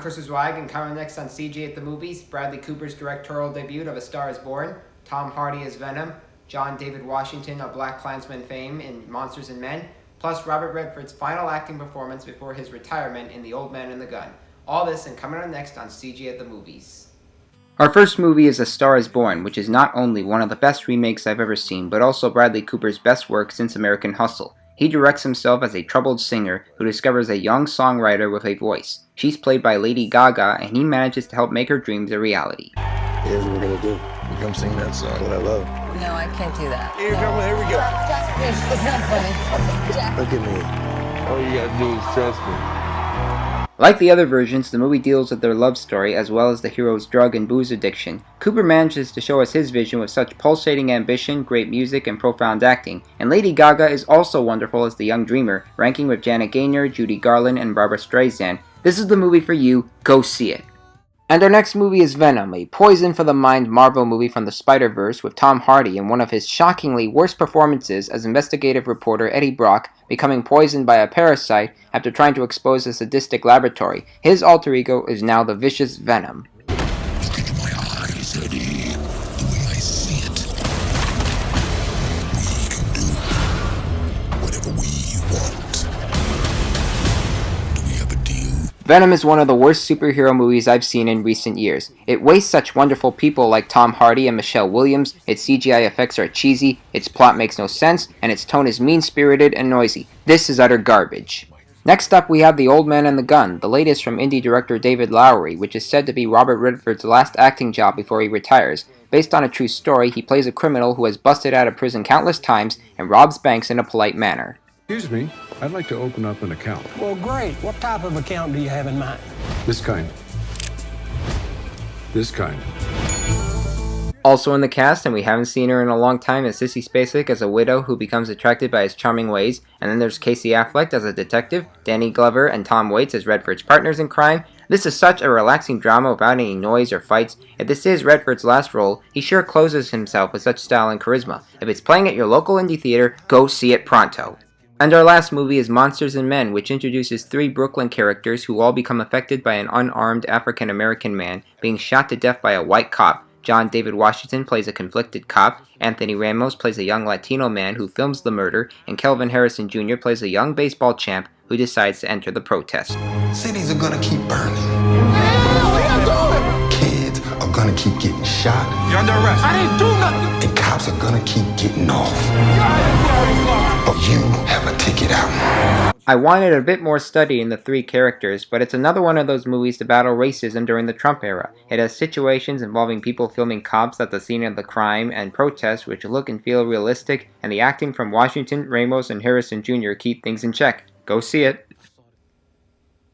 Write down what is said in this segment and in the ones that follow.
Chris Zweig, and coming next on CG at the Movies, Bradley Cooper's directorial debut of A Star is Born, Tom Hardy as Venom, John David Washington of Black Klansman fame in Monsters and Men, plus Robert Redford's final acting performance before his retirement in The Old Man and the Gun. All this and coming on next on CG at the Movies. Our first movie is A Star is Born, which is not only one of the best remakes I've ever seen, but also Bradley Cooper's best work since American Hustle. He directs himself as a troubled singer who discovers a young songwriter with a voice. She's played by Lady Gaga, and he manages to help make her dreams a reality. Here's what we're gonna do. We come sing that song, what I love. No, I can't do that. Here we go. It's not funny. Jack. Look at me. All you gotta do is trust me. Like the other versions, the movie deals with their love story as well as the hero's drug and booze addiction. Cooper manages to show us his vision with such pulsating ambition, great music, and profound acting. And Lady Gaga is also wonderful as the young dreamer, ranking with Janet Gaynor, Judy Garland, and Barbra Streisand. This is the movie for you. Go see it. And our next movie is Venom, a poison-for-the-mind Marvel movie from the Spider-Verse with Tom Hardy in one of his shockingly worst performances as investigative reporter Eddie Brock becoming poisoned by a parasite after trying to expose a sadistic laboratory. His alter ego is now the vicious Venom. Look into my eyes, Eddie. The way I see it. We can do whatever we want. Do we have a deal? Venom is one of the worst superhero movies I've seen in recent years. It wastes such wonderful people like Tom Hardy and Michelle Williams, its CGI effects are cheesy, its plot makes no sense, and its tone is mean-spirited and noisy. This is utter garbage. Next up we have The Old Man and the Gun, the latest from indie director David Lowery, which is said to be Robert Redford's last acting job before he retires. Based on a true story, he plays a criminal who has busted out of prison countless times and robs banks in a polite manner. Excuse me, I'd like to open up an account. Well, great. What type of account do you have in mind? This kind. This kind. Also in the cast, and we haven't seen her in a long time, is Sissy Spacek as a widow who becomes attracted by his charming ways, and then there's Casey Affleck as a detective, Danny Glover and Tom Waits as Redford's partners in crime. This is such a relaxing drama without any noise or fights. If this is Redford's last role, he sure closes himself with such style and charisma. If it's playing at your local indie theater, go see it pronto. And our last movie is Monsters and Men, which introduces 3 Brooklyn characters who all become affected by an unarmed African-American man being shot to death by a white cop. John David Washington plays a conflicted cop, Anthony Ramos plays a young Latino man who films the murder, and Kelvin Harrison Jr. plays a young baseball champ who decides to enter the protest. Cities are gonna keep burning. Kids are gonna keep getting shot. You're under arrest. I didn't do nothing. And cops are gonna keep getting off. But you have a ticket out. I wanted a bit more study in the 3 characters, but it's another one of those movies to battle racism during the Trump era. It has situations involving people filming cops at the scene of the crime and protests which look and feel realistic, and the acting from Washington, Ramos, and Harrison Jr. keep things in check. Go see it.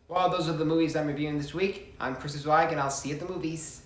Well, those are the movies I'm reviewing this week. I'm Chris Zweig, and I'll see you at the movies.